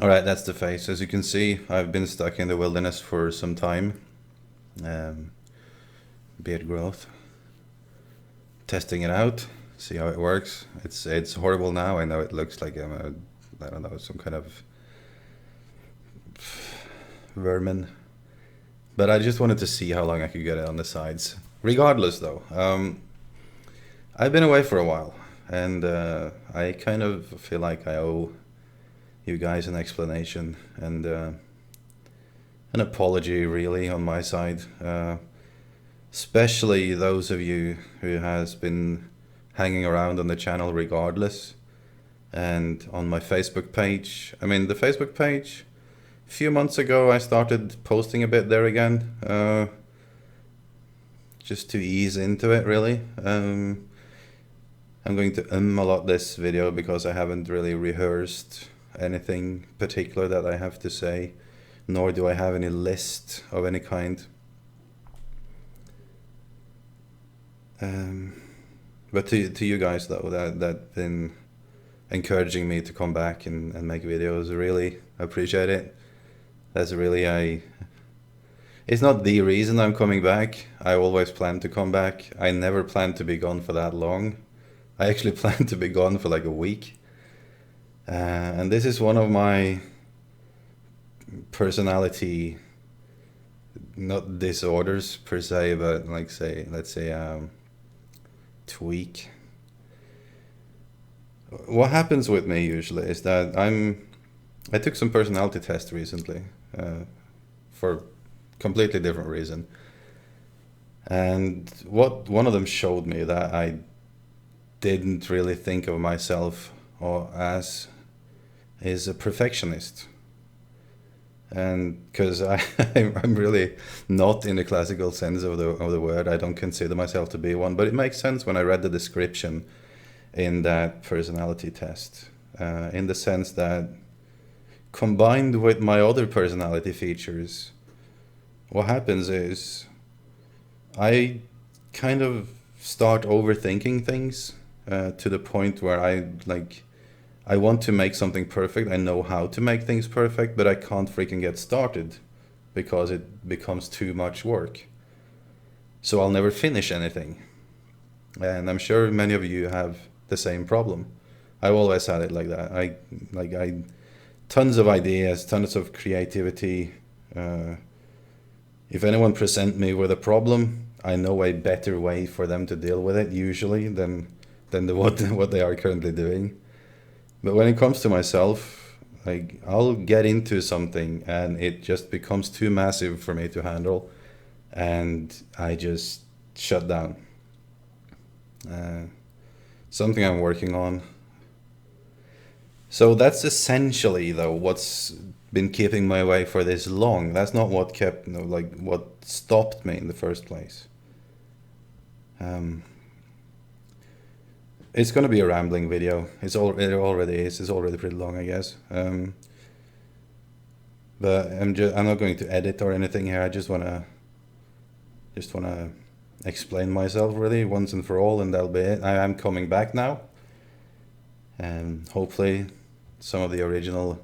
All right, that's the face. As you can see, I've been stuck in the wilderness for some time. Um, Beard growth. Testing it out, see how it works. It's horrible now. I know it looks like I don't know, some kind of vermin. But I just wanted to see how long I could get it on the sides. Regardless, though, I've been away for a while, and I kind of feel like I owe you guys an explanation and an apology, really, on my side. Especially those of you who has been hanging around on the channel regardless, and on my Facebook page. I mean, the Facebook page, a few months ago I started posting a bit there again, just to ease into it, really. I'm going to a lot this video because I haven't really rehearsed anything particular that I have to say, nor do I have any list of any kind. But to you guys, though, that been encouraging me to come back and make videos, really appreciate it. That's really, it's not the reason I'm coming back. I always plan to come back. I never planned to be gone for that long. I actually planned to be gone for like a week. And this is one of my personality, not disorders per se, but like let's say tweak. What happens with me usually is that I took some personality tests recently, for completely different reason, and what one of them showed me that I didn't really think of myself or as is a perfectionist. And because I'm really not in the classical sense of the word, I don't consider myself to be one, but it makes sense when I read the description in that personality test, in the sense that combined with my other personality features, what happens is I kind of start overthinking things, to the point where I want to make something perfect. I know how to make things perfect, but I can't freaking get started because it becomes too much work. So I'll never finish anything. And I'm sure many of you have the same problem. I've always had it like that. I tons of ideas, tons of creativity. If anyone present me with a problem, I know a better way for them to deal with it usually than what they are currently doing. But when it comes to myself, like I'll get into something and it just becomes too massive for me to handle, and I just shut down. Something I'm working on. So that's essentially, though, what's been keeping me away for this long. That's not what kept, what stopped me in the first place. It's going to be a rambling video. It already is. It's already pretty long, I guess. But I'm not going to edit or anything here. I just wanna explain myself really once and for all, and that'll be it. I am coming back now, and hopefully some of the original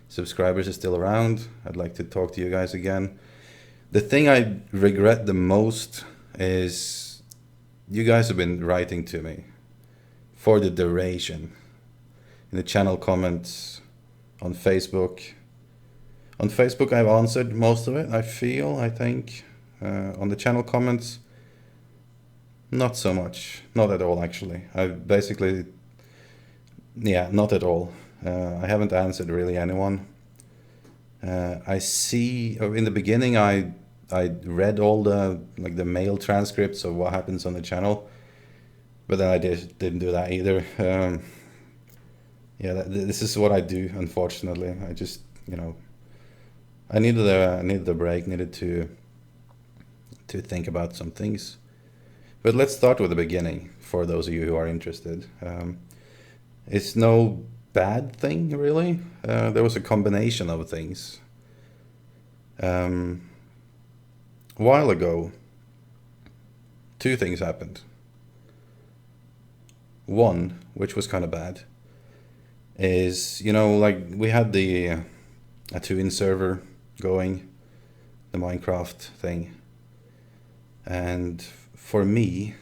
subscribers are still around. I'd like to talk to you guys again. The thing I regret the most is you guys have been writing to me for the duration in the channel comments, on Facebook. On Facebook I've answered most of it, I think. On the channel comments, not so much. Not at all, actually. I've basically, yeah, not at all. I haven't answered really anyone. I see, in the beginning I read all the mail transcripts of what happens on the channel, but then I didn't do that either. Yeah, this is what I do, unfortunately. I just, I needed a break, needed to think about some things. But let's start with the beginning for those of you who are interested. It's no bad thing, really. There was a combination of things. A while ago, two things happened. One, which was kind of bad, is, we had the a twin server going, the Minecraft thing. And for me,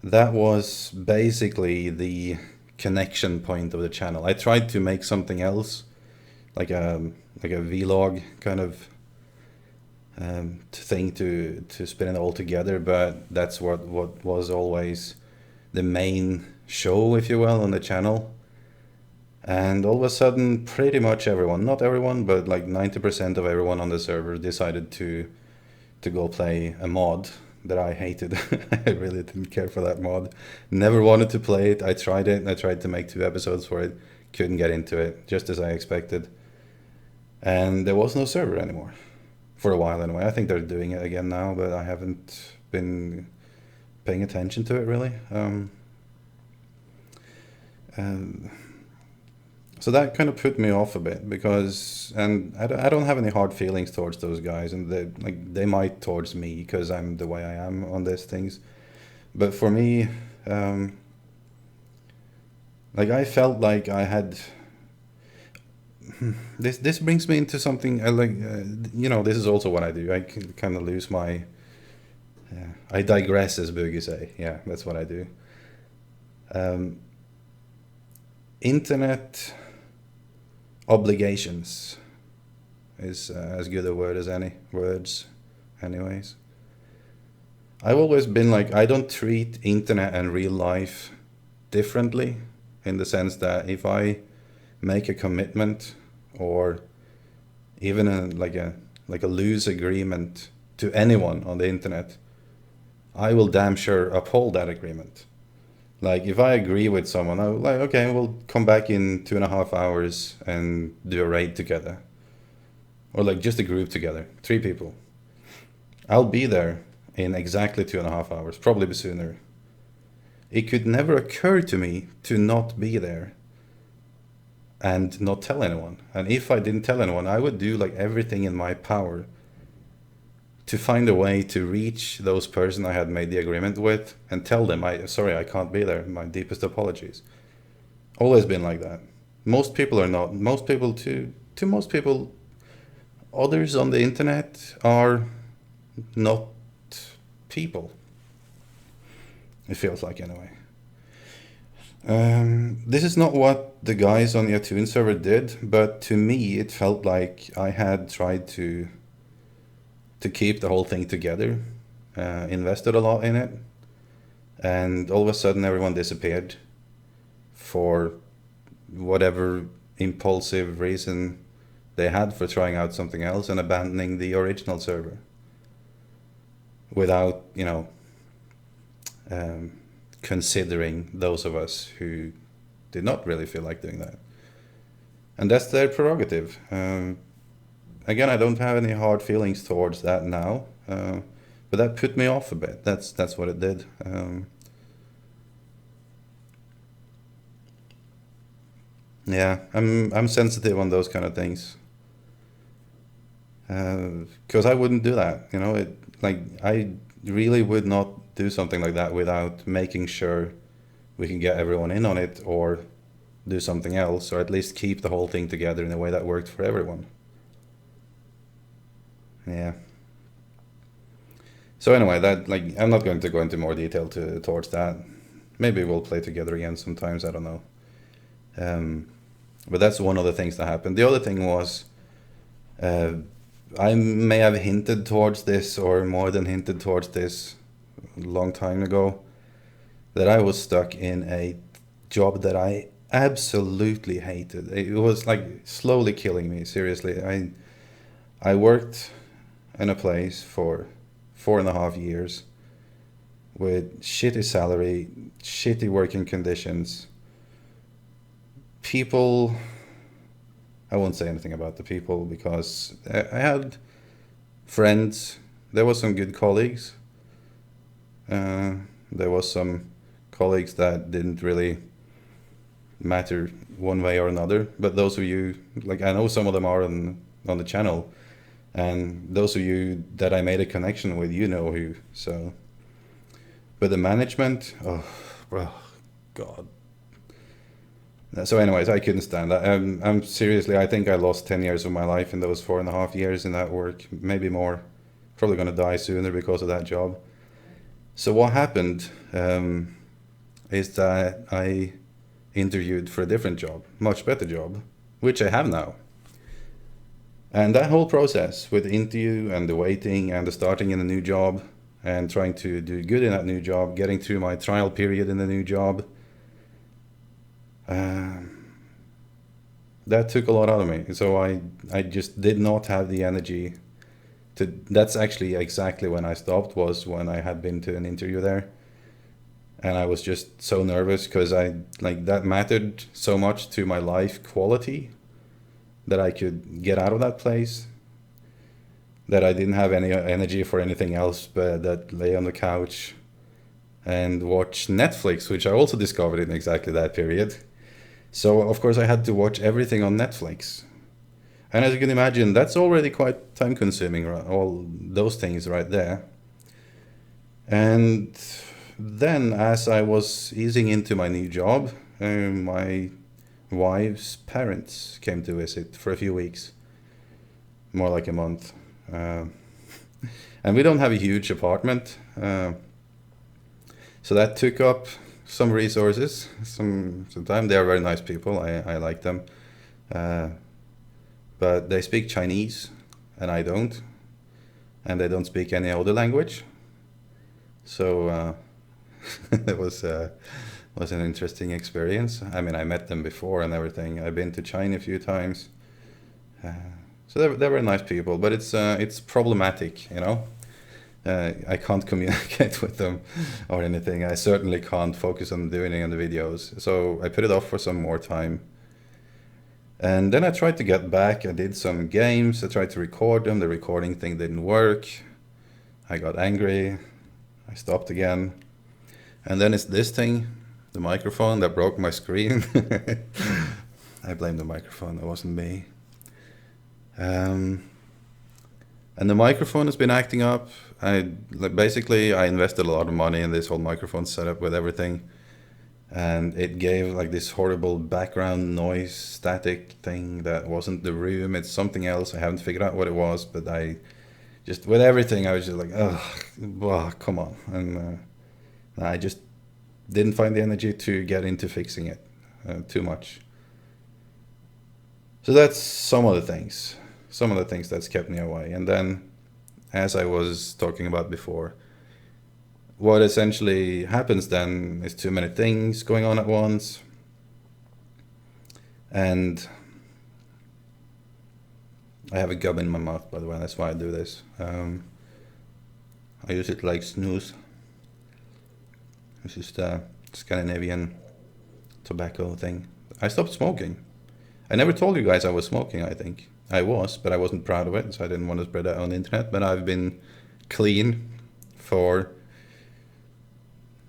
that was basically the connection point of the channel. I tried to make something else, like a vlog kind of thing to spin it all together, but that's what was always the main show, if you will, on the channel. And all of a sudden, pretty much everyone, not everyone, but like 90% of everyone on the server decided to go play a mod that I hated. I really didn't care for that mod. Never wanted to play it. I tried it. I tried to make 2 episodes for it. Couldn't get into it, just as I expected. And there was no server anymore. For a while anyway. I think they're doing it again now, but I haven't been paying attention to it really. So that kind of put me off a bit because, and I don't have any hard feelings towards those guys, and they might towards me because I'm the way I am on these things. But for me, like I felt like I had. This brings me into something I like. This is also what I do. I kind of lose my. I digress, as Boogie say. Yeah, that's what I do. Internet obligations is as good a word as any words, anyways. I've always been like, I don't treat internet and real life differently, in the sense that if I make a commitment or even a loose agreement to anyone on the internet, I will damn sure uphold that agreement. Like if I agree with someone, I will like, okay, we'll come back in 2.5 hours and do a raid together. Or like just a group together, 3 people. I'll be there in exactly 2.5 hours, probably sooner. It could never occur to me to not be there and not tell anyone. And if I didn't tell anyone, I would do like everything in my power to find a way to reach those person I had made the agreement with and tell them, sorry, I can't be there. My deepest apologies. Always been like that. Most people are not. Most people, to most people, others on the internet are not people. It feels like, anyway. This is not what the guys on the Atune server did, but to me it felt like I had tried to keep the whole thing together, invested a lot in it, and all of a sudden everyone disappeared for whatever impulsive reason they had for trying out something else and abandoning the original server without, considering those of us who did not really feel like doing that. And that's their prerogative. Again, I don't have any hard feelings towards that now, but that put me off a bit. That's what it did. Yeah, I'm sensitive on those kind of things, because I wouldn't do that. I really would not do something like that without making sure we can get everyone in on it, or do something else, or at least keep the whole thing together in a way that worked for everyone. Yeah. So anyway, that I'm not going to go into more detail towards that. Maybe we'll play together again sometimes. I don't know. But that's one of the things that happened. The other thing was, I may have hinted towards this, or more than hinted towards this, a long time ago, that I was stuck in a job that I absolutely hated. It was like slowly killing me. Seriously, I worked in a place for 4.5 years with shitty salary, shitty working conditions. People, I won't say anything about the people because I had friends. There was some good colleagues. There was some colleagues that didn't really matter one way or another. But those of you, I know some of them are on the channel, and those of you that I made a connection with, you know who. So, but the management, oh, bro, God. So anyways, I couldn't stand that. I'm seriously, I think I lost 10 years of my life in those 4.5 years in that work, maybe more. Probably going to die sooner because of that job. So what happened is that I interviewed for a different job, much better job, which I have now. And that whole process with the interview and the waiting and the starting in a new job and trying to do good in that new job, getting through my trial period in the new job, that took a lot out of me. So I just did not have the energy to. That's actually exactly when I stopped, was when I had been to an interview there. And I was just so nervous because I like that mattered so much to my life quality that I could get out of that place, that I didn't have any energy for anything else but that lay on the couch and watch Netflix, which I also discovered in exactly that period. So of course I had to watch everything on Netflix. And as you can imagine, that's already quite time consuming, all those things right there. And then as I was easing into my new job, my wife's parents came to visit for a few weeks, more like a month. Uh, and we don't have a huge apartment, so that took up some resources, some time. They are very nice people. I like them, uh, but they speak Chinese, and I don't, and they don't speak any other language. So it was an interesting experience. I mean, I met them before and everything. I've been to China a few times. Uh, so they were nice people, but it's problematic, you know. I can't communicate with them or anything. I certainly can't focus on doing any of the videos. So I put it off for some more time. And then I tried to get back. I did some games. I tried to record them. The recording thing didn't work. I got angry. I stopped again. And then it's this thing, the microphone, that broke my screen. I blame the microphone. It wasn't me. And the microphone has been acting up. Basically I invested a lot of money in this whole microphone setup with everything, and it gave like this horrible background noise static thing that wasn't the room. It's something else. I haven't figured out what it was, but I just, with everything, I was just like, oh, come on. And I just didn't find the energy to get into fixing it too much. So that's some of the things that's kept me away. And then, as I was talking about before, what essentially happens then is too many things going on at once. And I have a gum in my mouth, by the way, that's why I do this. I use it like snooze. It's just a Scandinavian tobacco thing. I stopped smoking. I never told you guys I was smoking, I think. I was, but I wasn't proud of it, so I didn't want to spread that on the internet. But I've been clean for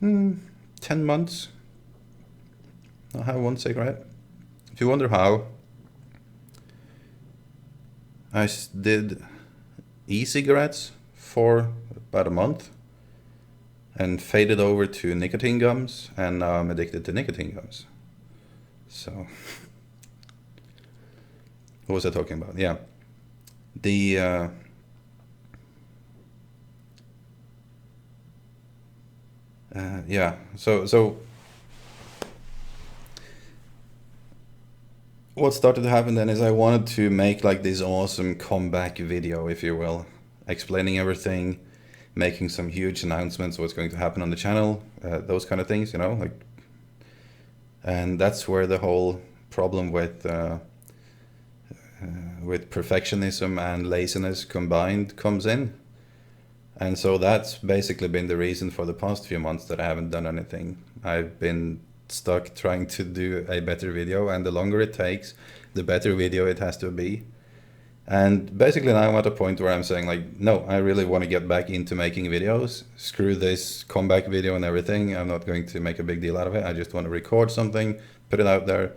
10 months. I have one cigarette. If you wonder how, I did e-cigarettes for about a month and faded over to nicotine gums, and now I'm addicted to nicotine gums. So... what was I talking about? Yeah. Yeah. So what started to happen then is I wanted to make like this awesome comeback video, if you will, explaining everything, making some huge announcements, what's going to happen on the channel, those kind of things, you know, like. And that's where the whole problem with perfectionism and laziness combined comes in. And so that's basically been the reason for the past few months that I haven't done anything. I've been stuck trying to do a better video, and the longer it takes, the better video it has to be. And basically now I'm at a point where I'm saying like, no, I really want to get back into making videos. Screw this comeback video and everything. I'm not going to make a big deal out of it. I just want to record something, put it out there.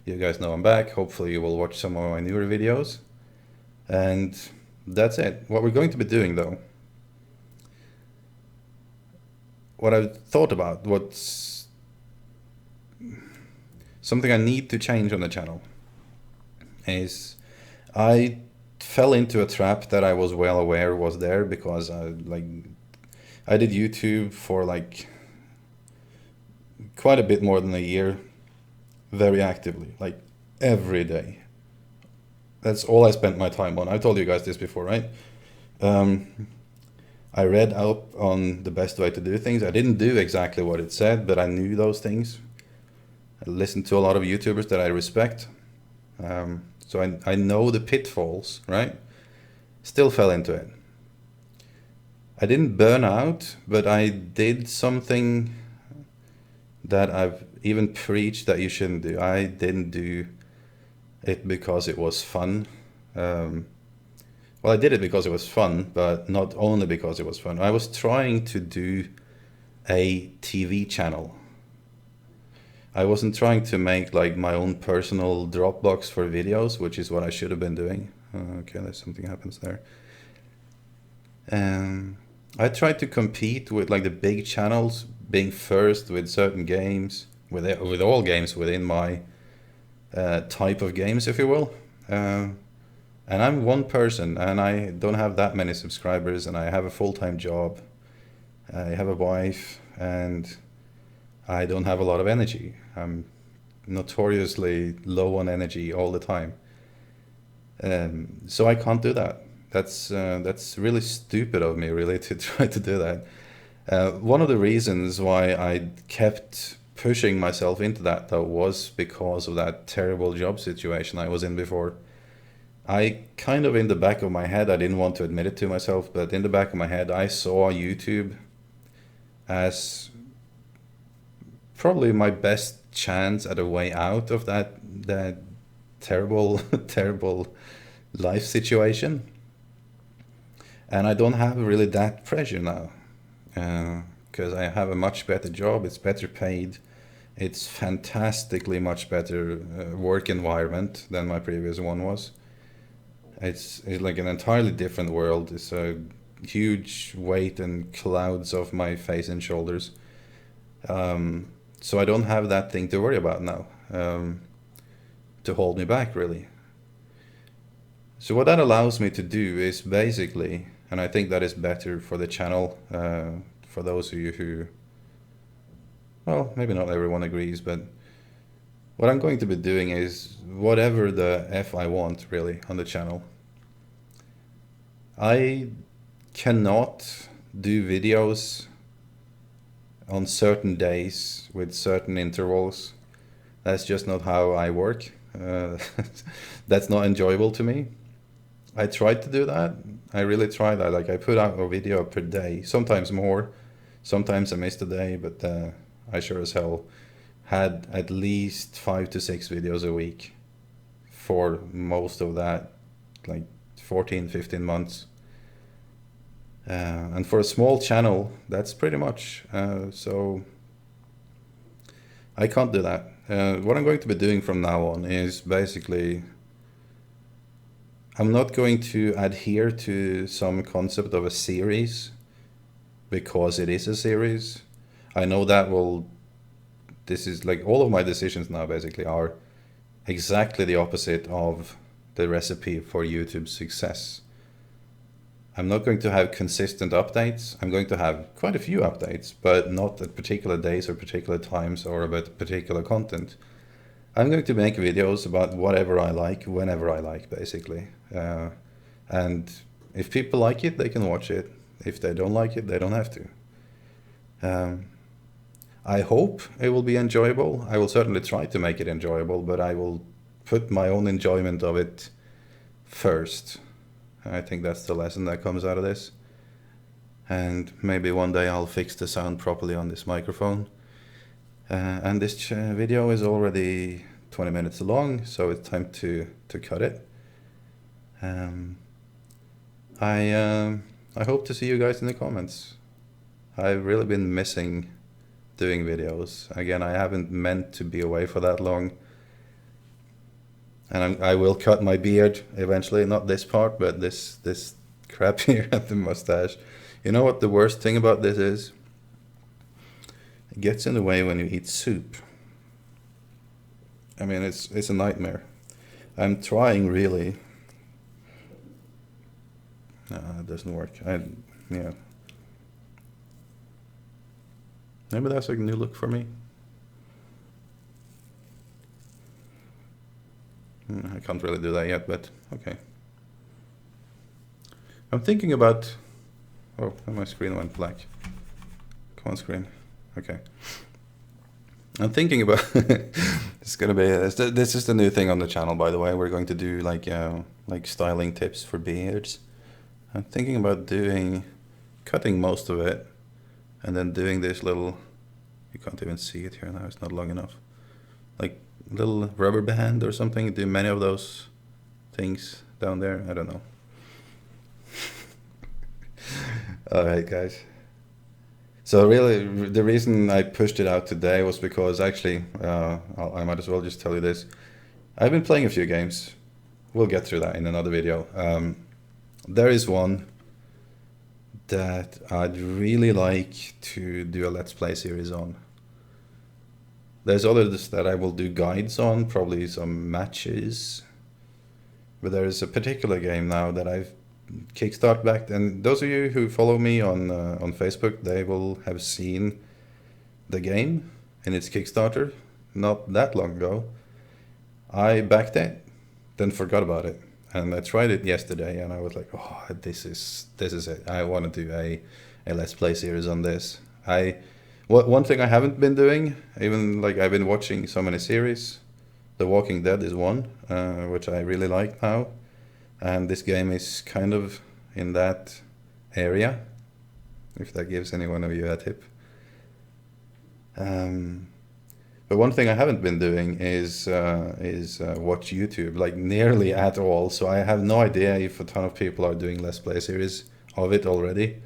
You guys know I'm back. Hopefully you will watch some of my newer videos. And that's it. What we're going to be doing though, what I've thought about, something I need to change on the channel is I fell into a trap that I was well aware was there, because I did YouTube for like quite a bit more than a year, very actively, like every day. That's all I spent my time on. I've told you guys this before, right? I read up on the best way to do things. I didn't do exactly what it said, but I knew those things. I listened to a lot of YouTubers that I respect. So I know the pitfalls, right? Still fell into it. I didn't burn out, but I did something that I've even preached that you shouldn't do. I didn't do it because it was fun. Well, I did it because it was fun, but not only because it was fun. I was trying to do a TV channel. I wasn't trying to make like my own personal Dropbox for videos, which is what I should have been doing. Okay, there's something happens there. I tried to compete with like the big channels, being first with certain games, with all games within my type of games, if you will. And I'm one person, and I don't have that many subscribers, and I have a full-time job. I have a wife, and I don't have a lot of energy. I'm notoriously low on energy all the time. So I can't do that. That's really stupid of me, really, to try to do that. One of the reasons why I kept pushing myself into that, though, was because of that terrible job situation I was in before. I kind of, in the back of my head, I didn't want to admit it to myself, but in the back of my head, I saw YouTube as probably my best chance at a way out of that terrible, terrible life situation. And I don't have really that pressure now, because I have a much better job. It's better paid. It's fantastically much better work environment than my previous one was. It's like an entirely different world. It's a huge weight and clouds off my face and shoulders. So I don't have that thing to worry about now, to hold me back, really. So what that allows me to do is basically, and I think that is better for the channel, for those of you who, well, maybe not everyone agrees, but what I'm going to be doing is whatever the F I want, really, on the channel. I cannot do videos on certain days with certain intervals. That's just not how I work. That's not enjoyable to me. I tried to do that. I really tried that. Like, I put out a video per day, sometimes more, sometimes I missed a day, but I sure as hell had at least 5 to 6 videos a week for most of that, like 14, 15 months. And for a small channel, that's pretty much. So I can't do that. What I'm going to be doing from now on is basically, I'm not going to adhere to some concept of a series because it is a series. I know that this is like all of my decisions now basically are exactly the opposite of the recipe for YouTube's success. I'm not going to have consistent updates. I'm going to have quite a few updates, but not at particular days or particular times or about particular content. I'm going to make videos about whatever I like, whenever I like, basically. And if people like it, they can watch it. If they don't like it, they don't have to. I hope it will be enjoyable. I will certainly try to make it enjoyable, but I will put my own enjoyment of it first. I think that's the lesson that comes out of this. And maybe one day I'll fix the sound properly on this microphone. And this video is already 20 minutes long, so it's time to cut it. I hope to see you guys in the comments. I've really been missing doing videos. Again, I haven't meant to be away for that long. And I will cut my beard eventually, not this part, but this crap here at the mustache. You know what the worst thing about this is? It gets in the way when you eat soup. I mean, it's a nightmare. I'm trying really. It doesn't work. Yeah. Maybe that's a new look for me. I can't really do that yet, but okay. I'm thinking about. Oh, my screen went black. Come on, screen. Okay. I'm thinking about. It's gonna be. This is the new thing on the channel, by the way. We're going to do like styling tips for beards. I'm thinking about cutting most of it, and then doing this little. You can't even see it here now. It's not long enough. Like little rubber band or something. Do many of those things down there. I don't know. All right, guys. So really, the reason I pushed it out today was because actually, I might as well just tell you this. I've been playing a few games. We'll get through that in another video. There is one that I'd really like to do a Let's Play series on. There's others that I will do guides on, probably some matches. But there is a particular game now that I've kickstart back, and those of you who follow me on Facebook, they will have seen the game in its Kickstarter not that long ago. I backed it, then forgot about it, and I tried it yesterday, and I was like, oh, this is it. I want to do a Let's Play series on this. One thing I haven't been doing, even like I've been watching so many series. The Walking Dead is one, which I really like now. And this game is kind of in that area, if that gives any one of you a tip. But one thing I haven't been doing is watch YouTube, like nearly at all. So I have no idea if a ton of people are doing Let's Play series of it already.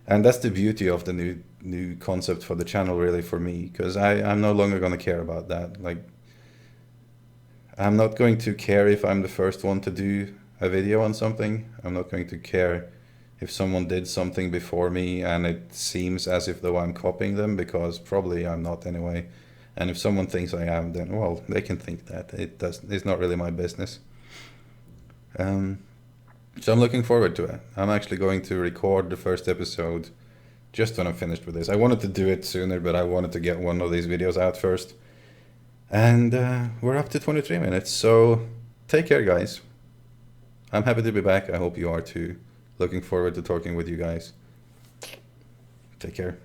And that's the beauty of the new concept for the channel, really, for me, because I'm no longer going to care about that. Like, I'm not going to care if I'm the first one to do a video on something. I'm not going to care if someone did something before me and it seems as if though I'm copying them, because probably I'm not anyway. And if someone thinks I am, then well, they can think that. It's not really my business. So I'm looking forward to it. I'm actually going to record the first episode just when I'm finished with this. I wanted to do it sooner, but I wanted to get one of these videos out first. And we're up to 23 minutes, so take care, guys. I'm happy to be back. I hope you are too. Looking forward to talking with you guys. Take care.